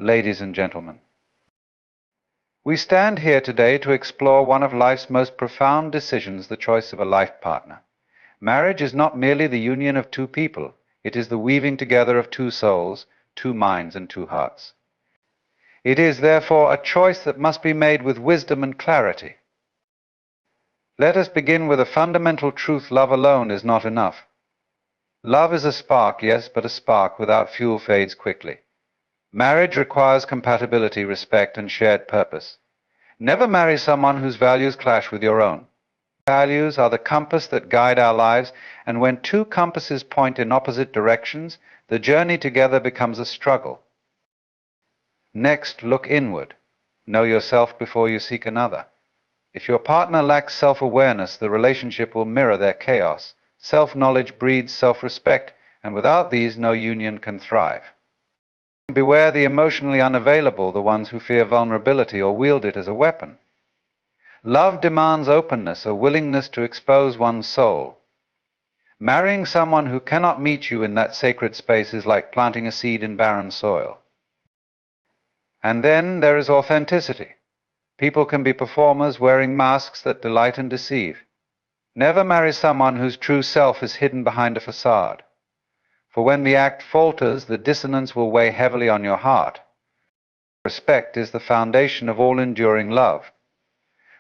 ladies and gentlemen. We stand here today to explore one of life's most profound decisions, the choice of a life partner. Marriage is not merely the union of two people, it is the weaving together of two souls, two minds, and two hearts. It is, therefore, a choice that must be made with wisdom and clarity. Let us begin with a fundamental truth: love alone is not enough. Love is a spark, yes, but a spark without fuel fades quickly. Marriage requires compatibility, respect, and shared purpose. Never marry someone whose values clash with your own. Values are the compass that guide our lives, and when two compasses point in opposite directions, the journey together becomes a struggle. Next, look inward. Know yourself before you seek another. If your partner lacks self-awareness, the relationship will mirror their chaos. Self-knowledge breeds self-respect, and without these, no union can thrive. Beware the emotionally unavailable, the ones who fear vulnerability or wield it as a weapon. Love demands openness, a willingness to expose one's soul. Marrying someone who cannot meet you in that sacred space is like planting a seed in barren soil. And then there is authenticity. People can be performers wearing masks that delight and deceive. Never marry someone whose true self is hidden behind a facade. For when the act falters, the dissonance will weigh heavily on your heart. Respect is the foundation of all enduring love.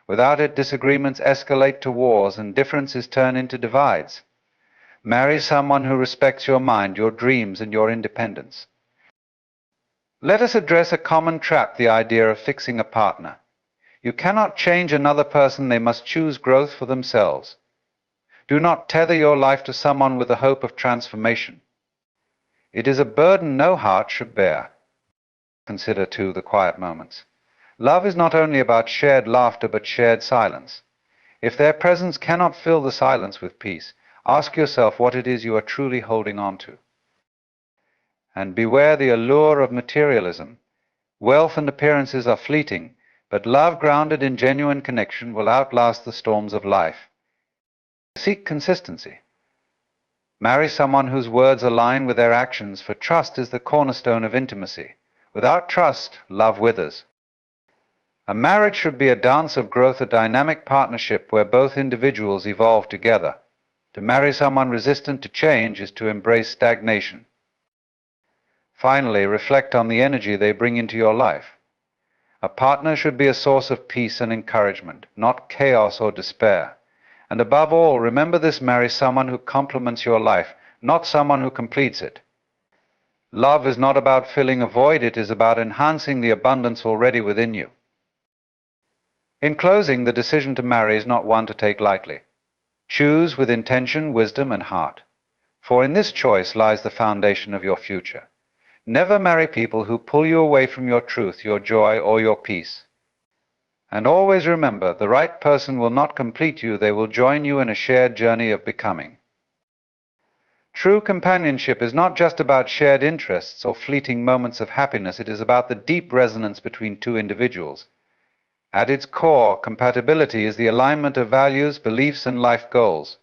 Without it, disagreements escalate to wars and differences turn into divides. Marry someone who respects your mind, your dreams, and your independence. Let us address a common trap: the idea of fixing a partner. You cannot change another person, they must choose growth for themselves. Do not tether your life to someone with the hope of transformation. It is a burden no heart should bear. Consider, too, the quiet moments. Love is not only about shared laughter, but shared silence. If their presence cannot fill the silence with peace, ask yourself what it is you are truly holding on to. And beware the allure of materialism. Wealth and appearances are fleeting, but love grounded in genuine connection will outlast the storms of life. Seek consistency. Marry someone whose words align with their actions, for trust is the cornerstone of intimacy. Without trust, love withers. A marriage should be a dance of growth, a dynamic partnership where both individuals evolve together. To marry someone resistant to change is to embrace stagnation. Finally, reflect on the energy they bring into your life. A partner should be a source of peace and encouragement, not chaos or despair. And above all, remember this: marry someone who complements your life, not someone who completes it. Love is not about filling a void, it is about enhancing the abundance already within you. In closing, the decision to marry is not one to take lightly. Choose with intention, wisdom, and heart. For in this choice lies the foundation of your future. Never marry people who pull you away from your truth, your joy, or your peace. And always remember, the right person will not complete you, they will join you in a shared journey of becoming. True companionship is not just about shared interests or fleeting moments of happiness, it is about the deep resonance between two individuals. At its core, compatibility is the alignment of values, beliefs, and life goals.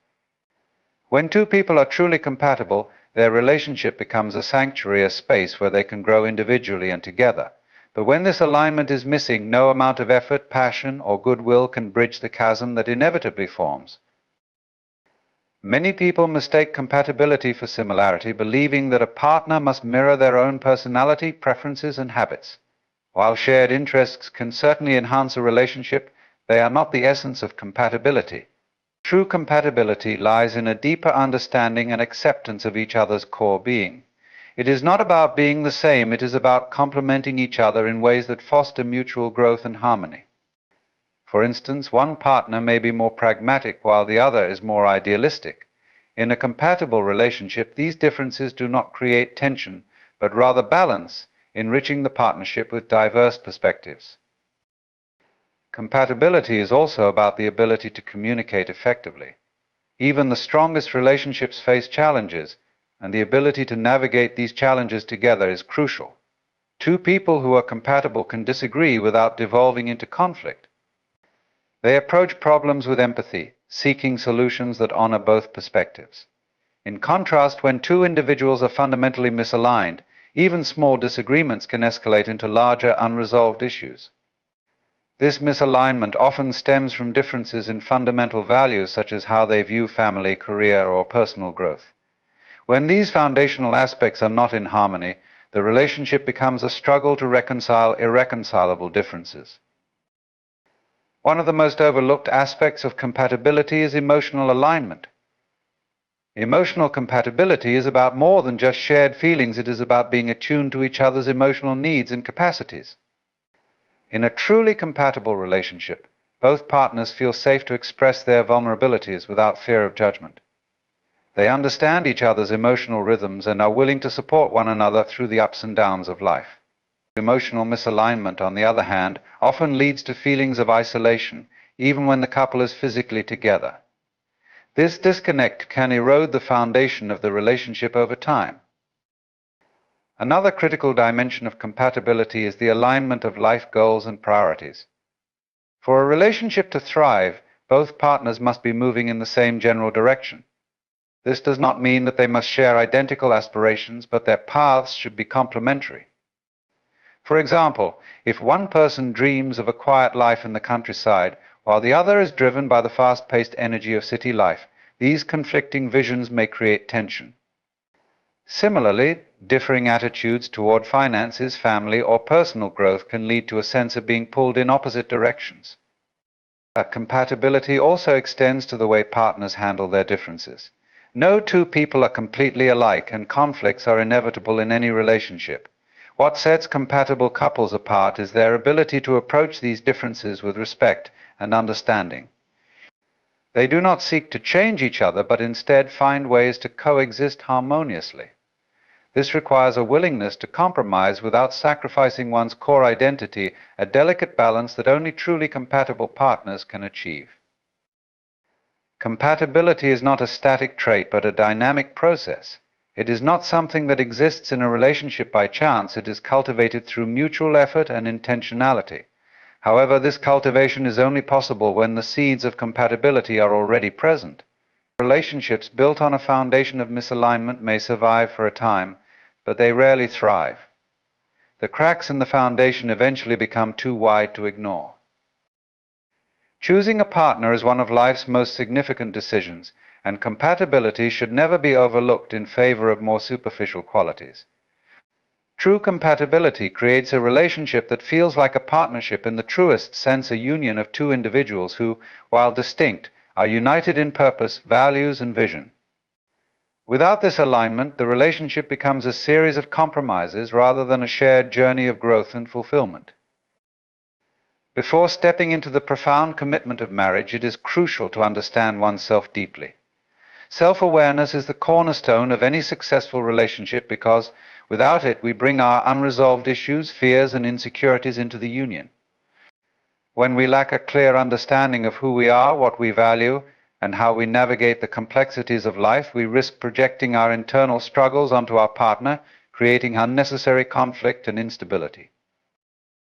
When two people are truly compatible, their relationship becomes a sanctuary, a space where they can grow individually and together. But when this alignment is missing, no amount of effort, passion, or goodwill can bridge the chasm that inevitably forms. Many people mistake compatibility for similarity, believing that a partner must mirror their own personality, preferences, and habits. While shared interests can certainly enhance a relationship, they are not the essence of compatibility. True compatibility lies in a deeper understanding and acceptance of each other's core being. It is not about being the same, it is about complementing each other in ways that foster mutual growth and harmony. For instance, one partner may be more pragmatic while the other is more idealistic. In a compatible relationship, these differences do not create tension, but rather balance, enriching the partnership with diverse perspectives. Compatibility is also about the ability to communicate effectively. Even the strongest relationships face challenges, and the ability to navigate these challenges together is crucial. Two people who are compatible can disagree without devolving into conflict. They approach problems with empathy, seeking solutions that honor both perspectives. In contrast, when two individuals are fundamentally misaligned, Even small disagreements can escalate into larger, unresolved issues. This misalignment often stems from differences in fundamental values such as how they view family, career, or personal growth. When these foundational aspects are not in harmony, the relationship becomes a struggle to reconcile irreconcilable differences. One of the most overlooked aspects of compatibility is emotional alignment. Emotional compatibility is about more than just shared feelings. It is about being attuned to each other's emotional needs and capacities. In a truly compatible relationship, both partners feel safe to express their vulnerabilities without fear of judgment. They understand each other's emotional rhythms and are willing to support one another through the ups and downs of life. Emotional misalignment, on the other hand, often leads to feelings of isolation, even when the couple is physically together. This disconnect can erode the foundation of the relationship over time. Another critical dimension of compatibility is the alignment of life goals and priorities. For a relationship to thrive, both partners must be moving in the same general direction. This does not mean that they must share identical aspirations, but their paths should be complementary. For example, if one person dreams of a quiet life in the countryside, while the other is driven by the fast-paced energy of city life, these conflicting visions may create tension. Similarly, differing attitudes toward finances, family, or personal growth can lead to a sense of being pulled in opposite directions. Compatibility also extends to the way partners handle their differences. No two people are completely alike, and conflicts are inevitable in any relationship. What sets compatible couples apart is their ability to approach these differences with respect and understanding. They do not seek to change each other, but instead find ways to coexist harmoniously. This requires a willingness to compromise without sacrificing one's core identity, a delicate balance that only truly compatible partners can achieve. Compatibility is not a static trait, but a dynamic process. It is not something that exists in a relationship by chance. It is cultivated through mutual effort and intentionality. However, this cultivation is only possible when the seeds of compatibility are already present. Relationships built on a foundation of misalignment may survive for a time, but they rarely thrive. The cracks in the foundation eventually become too wide to ignore. Choosing a partner is one of life's most significant decisions, and compatibility should never be overlooked in favor of more superficial qualities. True compatibility creates a relationship that feels like a partnership in the truest sense, a union of two individuals who, while distinct, are united in purpose, values, and vision. Without this alignment, the relationship becomes a series of compromises rather than a shared journey of growth and fulfillment. Before stepping into the profound commitment of marriage, it is crucial to understand oneself deeply. Self-awareness is the cornerstone of any successful relationship because without it, we bring our unresolved issues, fears, and insecurities into the union. When we lack a clear understanding of who we are, what we value, and how we navigate the complexities of life, we risk projecting our internal struggles onto our partner, creating unnecessary conflict and instability.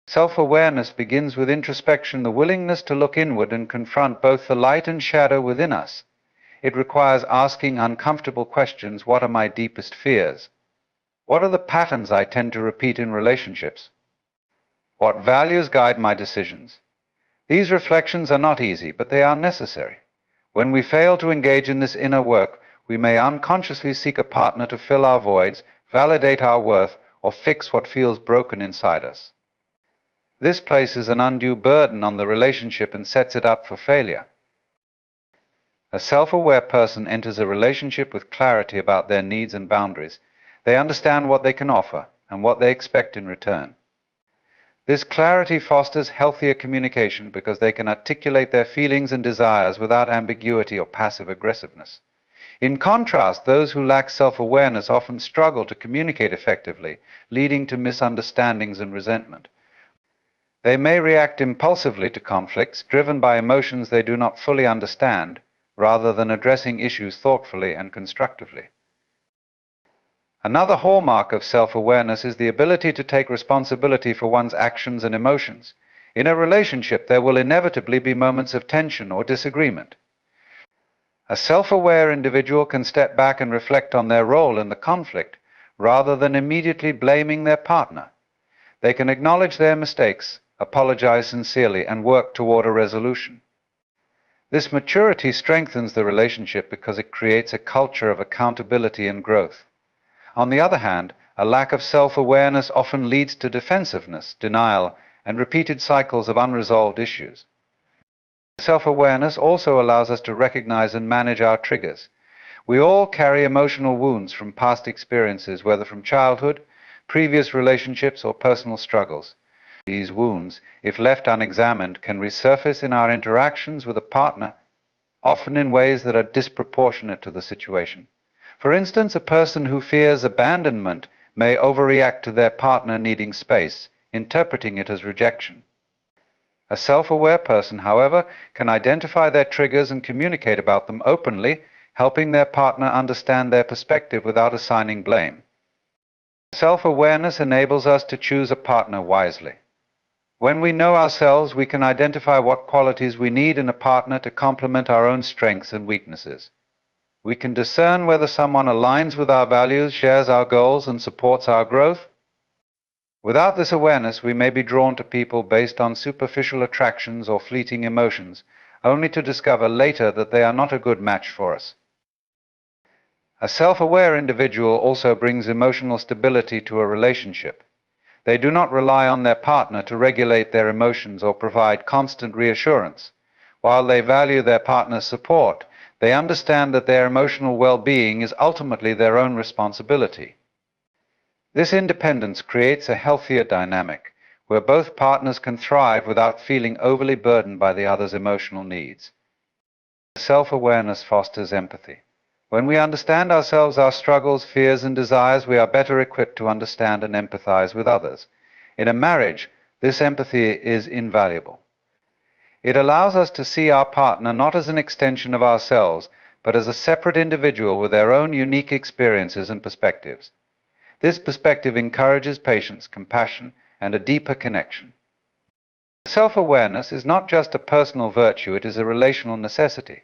Self-awareness begins with introspection, the willingness to look inward and confront both the light and shadow within us. It requires asking uncomfortable questions. What are my deepest fears? What are the patterns I tend to repeat in relationships? What values guide my decisions? These reflections are not easy, but they are necessary. When we fail to engage in this inner work, we may unconsciously seek a partner to fill our voids, validate our worth, or fix what feels broken inside us. This places an undue burden on the relationship and sets it up for failure. A self-aware person enters a relationship with clarity about their needs and boundaries. They understand what they can offer and what they expect in return. This clarity fosters healthier communication because they can articulate their feelings and desires without ambiguity or passive aggressiveness. In contrast, those who lack self-awareness often struggle to communicate effectively, leading to misunderstandings and resentment. They may react impulsively to conflicts, driven by emotions they do not fully understand, rather than addressing issues thoughtfully and constructively. Another hallmark of self-awareness is the ability to take responsibility for one's actions and emotions. In a relationship, there will inevitably be moments of tension or disagreement. A self-aware individual can step back and reflect on their role in the conflict, rather than immediately blaming their partner. They can acknowledge their mistakes, apologize sincerely, and work toward a resolution. This maturity strengthens the relationship because it creates a culture of accountability and growth. On the other hand, a lack of self-awareness often leads to defensiveness, denial, and repeated cycles of unresolved issues. Self-awareness also allows us to recognize and manage our triggers. We all carry emotional wounds from past experiences, whether from childhood, previous relationships, or personal struggles. These wounds, if left unexamined, can resurface in our interactions with a partner, often in ways that are disproportionate to the situation. For instance, a person who fears abandonment may overreact to their partner needing space, interpreting it as rejection. A self-aware person, however, can identify their triggers and communicate about them openly, helping their partner understand their perspective without assigning blame. Self-awareness enables us to choose a partner wisely. When we know ourselves, we can identify what qualities we need in a partner to complement our own strengths and weaknesses. We can discern whether someone aligns with our values, shares our goals, and supports our growth. Without this awareness, we may be drawn to people based on superficial attractions or fleeting emotions, only to discover later that they are not a good match for us. A self-aware individual also brings emotional stability to a relationship. They do not rely on their partner to regulate their emotions or provide constant reassurance. While they value their partner's support, they understand that their emotional well-being is ultimately their own responsibility. This independence creates a healthier dynamic, where both partners can thrive without feeling overly burdened by the other's emotional needs. Self-awareness fosters empathy. When we understand ourselves, our struggles, fears, and desires, we are better equipped to understand and empathize with others. In a marriage, this empathy is invaluable. It allows us to see our partner not as an extension of ourselves, but as a separate individual with their own unique experiences and perspectives. This perspective encourages patience, compassion, and a deeper connection. Self-awareness is not just a personal virtue, it is a relational necessity.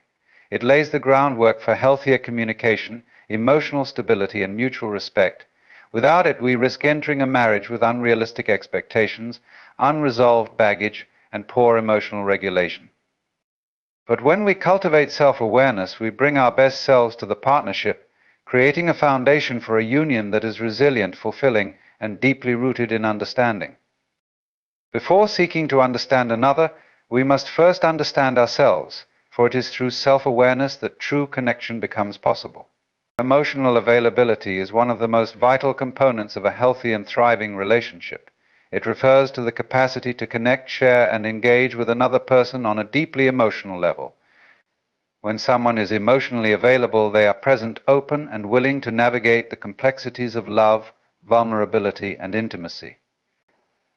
It lays the groundwork for healthier communication, emotional stability, and mutual respect. Without it, we risk entering a marriage with unrealistic expectations, unresolved baggage, and poor emotional regulation. But when we cultivate self-awareness, we bring our best selves to the partnership, creating a foundation for a union that is resilient, fulfilling, and deeply rooted in understanding. Before seeking to understand another, we must first understand ourselves, for it is through self-awareness that true connection becomes possible. Emotional availability is one of the most vital components of a healthy and thriving relationship. It refers to the capacity to connect, share, and engage with another person on a deeply emotional level. When someone is emotionally available, they are present, open, and willing to navigate the complexities of love, vulnerability, and intimacy.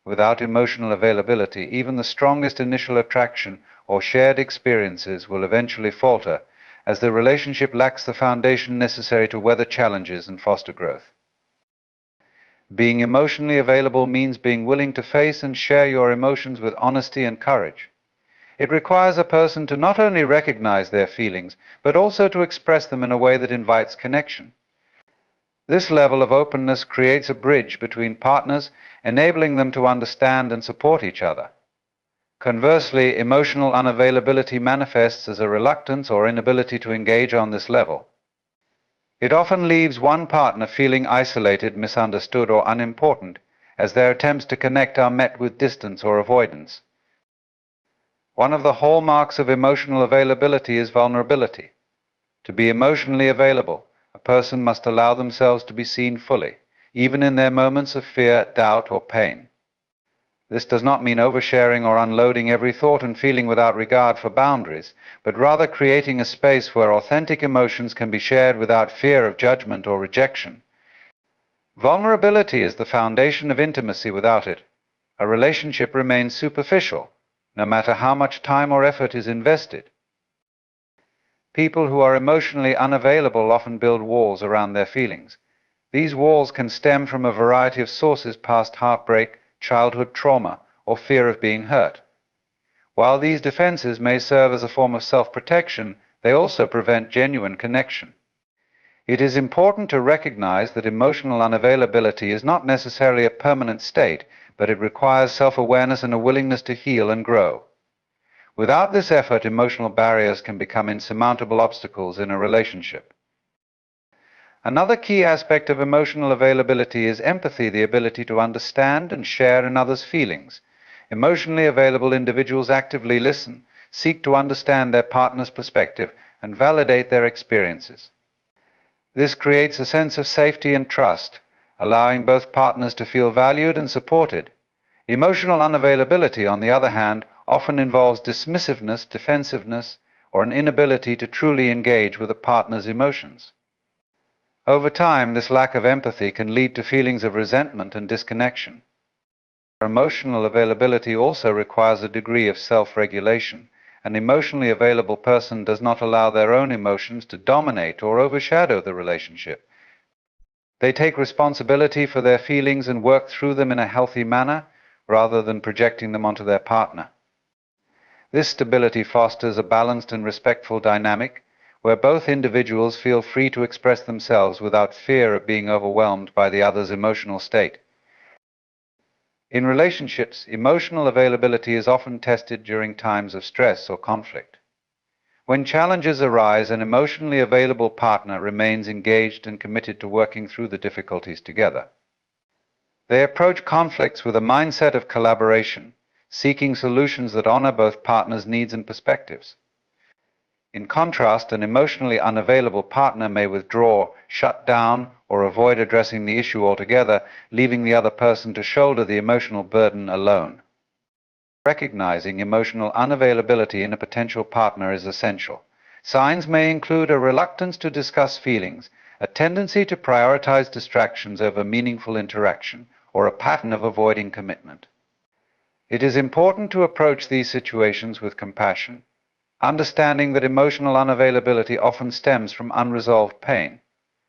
Without emotional availability, even the strongest initial attraction or shared experiences will eventually falter, as the relationship lacks the foundation necessary to weather challenges and foster growth. Being emotionally available means being willing to face and share your emotions with honesty and courage. It requires a person to not only recognize their feelings, but also to express them in a way that invites connection. This level of openness creates a bridge between partners, enabling them to understand and support each other. Conversely, emotional unavailability manifests as a reluctance or inability to engage on this level. It often leaves one partner feeling isolated, misunderstood, or unimportant, as their attempts to connect are met with distance or avoidance. One of the hallmarks of emotional availability is vulnerability. To be emotionally available, a person must allow themselves to be seen fully, even in their moments of fear, doubt, or pain. This does not mean oversharing or unloading every thought and feeling without regard for boundaries, but rather creating a space where authentic emotions can be shared without fear of judgment or rejection. Vulnerability is the foundation of intimacy. Without it, a relationship remains superficial, no matter how much time or effort is invested. People who are emotionally unavailable often build walls around their feelings. These walls can stem from a variety of sources: past heartbreak, childhood trauma, or fear of being hurt. While these defenses may serve as a form of self-protection, they also prevent genuine connection. It is important to recognize that emotional unavailability is not necessarily a permanent state, but it requires self-awareness and a willingness to heal and grow. Without this effort, emotional barriers can become insurmountable obstacles in a relationship. Another key aspect of emotional availability is empathy, the ability to understand and share in others' feelings. Emotionally available individuals actively listen, seek to understand their partner's perspective, and validate their experiences. This creates a sense of safety and trust, allowing both partners to feel valued and supported. Emotional unavailability, on the other hand, often involves dismissiveness, defensiveness, or an inability to truly engage with a partner's emotions. Over time, this lack of empathy can lead to feelings of resentment and disconnection. Emotional availability also requires a degree of self-regulation. An emotionally available person does not allow their own emotions to dominate or overshadow the relationship. They take responsibility for their feelings and work through them in a healthy manner, rather than projecting them onto their partner. This stability fosters a balanced and respectful dynamic, where both individuals feel free to express themselves without fear of being overwhelmed by the other's emotional state. In relationships, emotional availability is often tested during times of stress or conflict. When challenges arise, an emotionally available partner remains engaged and committed to working through the difficulties together. They approach conflicts with a mindset of collaboration, seeking solutions that honor both partners' needs and perspectives. In contrast, an emotionally unavailable partner may withdraw, shut down, or avoid addressing the issue altogether, leaving the other person to shoulder the emotional burden alone. Recognizing emotional unavailability in a potential partner is essential. Signs may include a reluctance to discuss feelings, a tendency to prioritize distractions over meaningful interaction, or a pattern of avoiding commitment. It is important to approach these situations with compassion, understanding that emotional unavailability often stems from unresolved pain.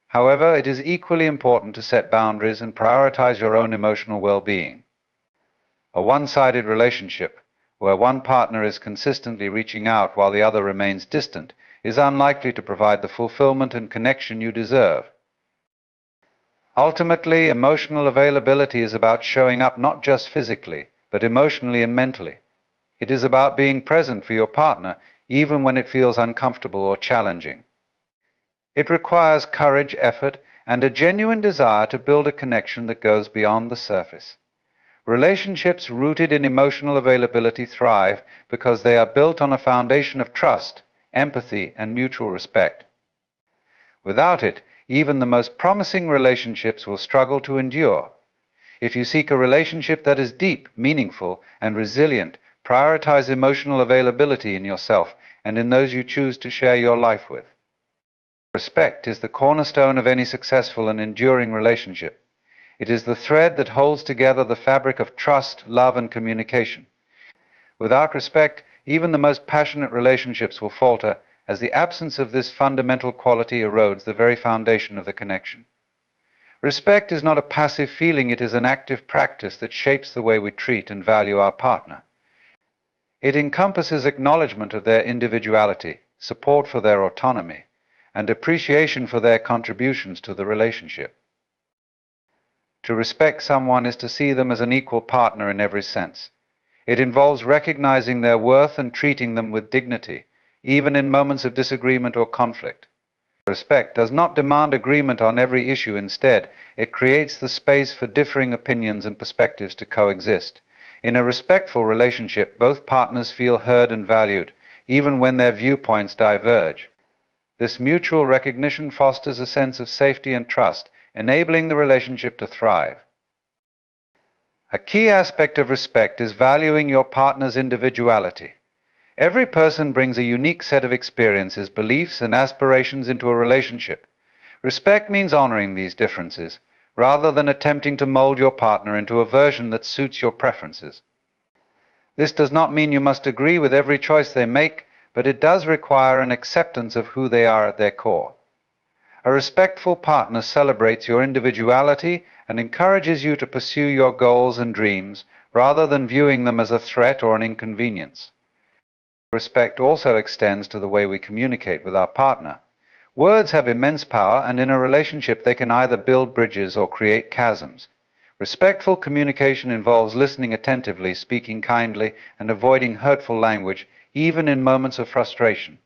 However, it is equally important to set boundaries and prioritize your own emotional well-being. A one-sided relationship, where one partner is consistently reaching out while the other remains distant, is unlikely to provide the fulfillment and connection you deserve. Ultimately, emotional availability is about showing up not just physically, but emotionally and mentally. It is about being present for your partner, even when it feels uncomfortable or challenging. It requires courage, effort, and a genuine desire to build a connection that goes beyond the surface. Relationships rooted in emotional availability thrive because they are built on a foundation of trust, empathy, and mutual respect. Without it, even the most promising relationships will struggle to endure. If you seek a relationship that is deep, meaningful, and resilient, prioritize emotional availability in yourself and in those you choose to share your life with. Respect is the cornerstone of any successful and enduring relationship. It is the thread that holds together the fabric of trust, love, and communication. Without respect, even the most passionate relationships will falter, as the absence of this fundamental quality erodes the very foundation of the connection. Respect is not a passive feeling, it is an active practice that shapes the way we treat and value our partner. It encompasses acknowledgement of their individuality, support for their autonomy, and appreciation for their contributions to the relationship. To respect someone is to see them as an equal partner in every sense. It involves recognizing their worth and treating them with dignity, even in moments of disagreement or conflict. Respect does not demand agreement on every issue. Instead, it creates the space for differing opinions and perspectives to coexist. In a respectful relationship, both partners feel heard and valued, even when their viewpoints diverge. This mutual recognition fosters a sense of safety and trust, enabling the relationship to thrive. A key aspect of respect is valuing your partner's individuality. Every person brings a unique set of experiences, beliefs, and aspirations into a relationship. Respect means honoring these differences, rather than attempting to mold your partner into a version that suits your preferences. This does not mean you must agree with every choice they make, but it does require an acceptance of who they are at their core. A respectful partner celebrates your individuality and encourages you to pursue your goals and dreams, rather than viewing them as a threat or an inconvenience. Respect also extends to the way we communicate with our partner. Words have immense power, and in a relationship they can either build bridges or create chasms. Respectful communication involves listening attentively, speaking kindly, and avoiding hurtful language, even in moments of frustration.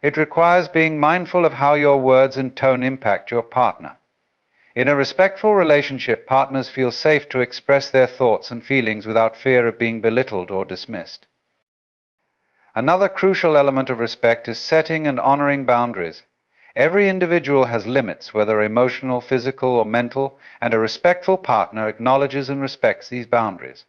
It requires being mindful of how your words and tone impact your partner. In a respectful relationship, partners feel safe to express their thoughts and feelings without fear of being belittled or dismissed. Another crucial element of respect is setting and honoring boundaries. Every individual has limits, whether emotional, physical, or mental, and a respectful partner acknowledges and respects these boundaries.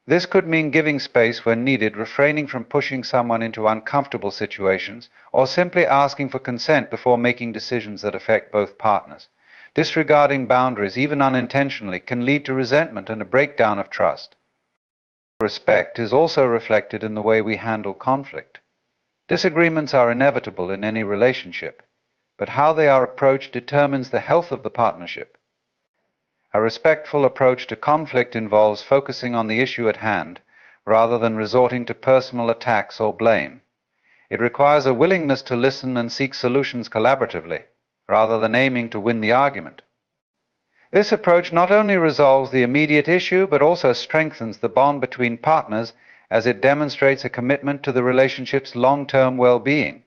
This could mean giving space when needed, refraining from pushing someone into uncomfortable situations, or simply asking for consent before making decisions that affect both partners. Disregarding boundaries, even unintentionally, can lead to resentment and a breakdown of trust. Respect is also reflected in the way we handle conflict. Disagreements are inevitable in any relationship, but how they are approached determines the health of the partnership. A respectful approach to conflict involves focusing on the issue at hand, rather than resorting to personal attacks or blame. It requires a willingness to listen and seek solutions collaboratively, rather than aiming to win the argument. This approach not only resolves the immediate issue, but also strengthens the bond between partners, as it demonstrates a commitment to the relationship's long-term well-being.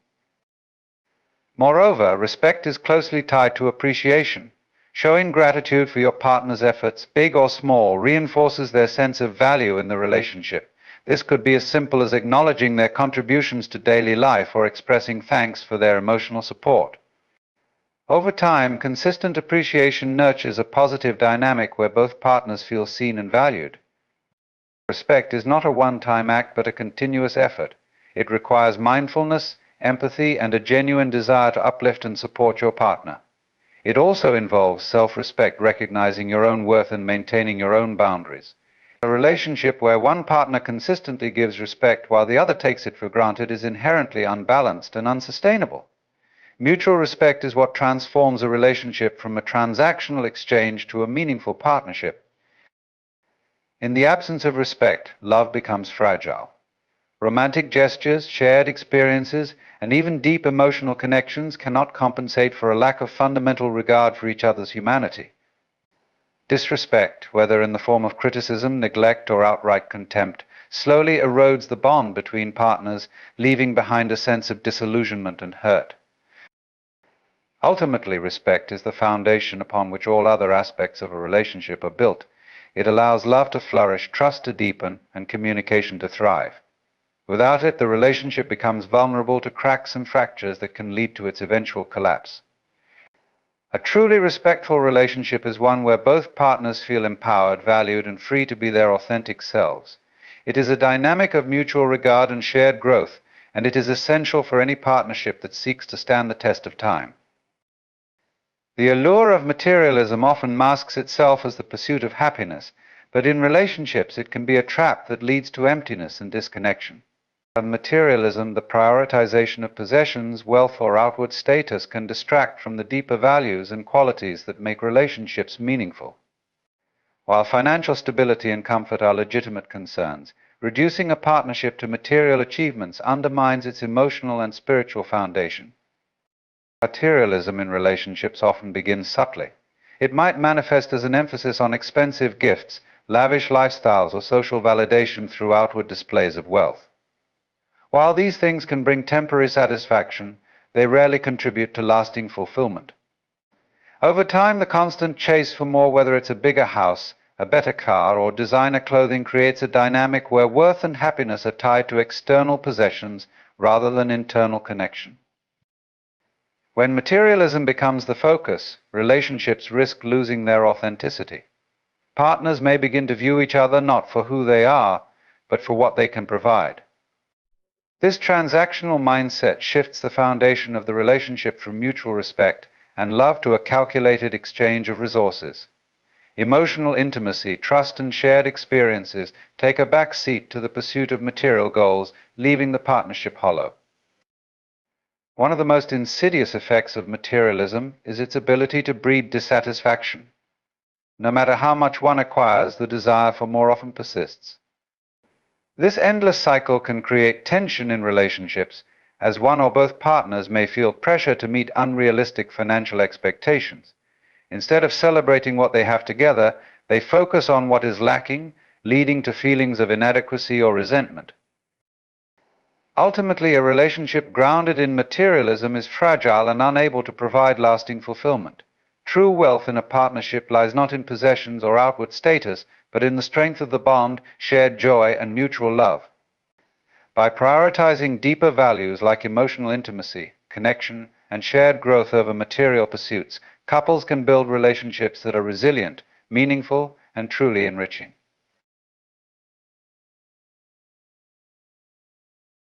Moreover, respect is closely tied to appreciation. Showing gratitude for your partner's efforts, big or small, reinforces their sense of value in the relationship. This could be as simple as acknowledging their contributions to daily life or expressing thanks for their emotional support. Over time, consistent appreciation nurtures a positive dynamic where both partners feel seen and valued. Respect is not a one-time act, but a continuous effort. It requires mindfulness, empathy, and a genuine desire to uplift and support your partner. It also involves self-respect, recognizing your own worth and maintaining your own boundaries. A relationship where one partner consistently gives respect while the other takes it for granted is inherently unbalanced and unsustainable. Mutual respect is what transforms a relationship from a transactional exchange to a meaningful partnership. In the absence of respect, love becomes fragile. Romantic gestures, shared experiences, and even deep emotional connections cannot compensate for a lack of fundamental regard for each other's humanity. Disrespect, whether in the form of criticism, neglect, or outright contempt, slowly erodes the bond between partners, leaving behind a sense of disillusionment and hurt. Ultimately, respect is the foundation upon which all other aspects of a relationship are built. It allows love to flourish, trust to deepen, and communication to thrive. Without it, the relationship becomes vulnerable to cracks and fractures that can lead to its eventual collapse. A truly respectful relationship is one where both partners feel empowered, valued, and free to be their authentic selves. It is a dynamic of mutual regard and shared growth, and it is essential for any partnership that seeks to stand the test of time. The allure of materialism often masks itself as the pursuit of happiness, but in relationships it can be a trap that leads to emptiness and disconnection. In materialism, the prioritization of possessions, wealth, or outward status can distract from the deeper values and qualities that make relationships meaningful. While financial stability and comfort are legitimate concerns, reducing a partnership to material achievements undermines its emotional and spiritual foundation. Materialism in relationships often begins subtly. It might manifest as an emphasis on expensive gifts, lavish lifestyles, or social validation through outward displays of wealth. While these things can bring temporary satisfaction, they rarely contribute to lasting fulfillment. Over time, the constant chase for more, whether it's a bigger house, a better car, or designer clothing, creates a dynamic where worth and happiness are tied to external possessions rather than internal connection. When materialism becomes the focus, relationships risk losing their authenticity. Partners may begin to view each other not for who they are, but for what they can provide. This transactional mindset shifts the foundation of the relationship from mutual respect and love to a calculated exchange of resources. Emotional intimacy, trust, and shared experiences take a back seat to the pursuit of material goals, leaving the partnership hollow. One of the most insidious effects of materialism is its ability to breed dissatisfaction. No matter how much one acquires, the desire for more often persists. This endless cycle can create tension in relationships, as one or both partners may feel pressure to meet unrealistic financial expectations. Instead of celebrating what they have together, they focus on what is lacking, leading to feelings of inadequacy or resentment. Ultimately, a relationship grounded in materialism is fragile and unable to provide lasting fulfillment. True wealth in a partnership lies not in possessions or outward status, but in the strength of the bond, shared joy, and mutual love. By prioritizing deeper values like emotional intimacy, connection, and shared growth over material pursuits, couples can build relationships that are resilient, meaningful, and truly enriching.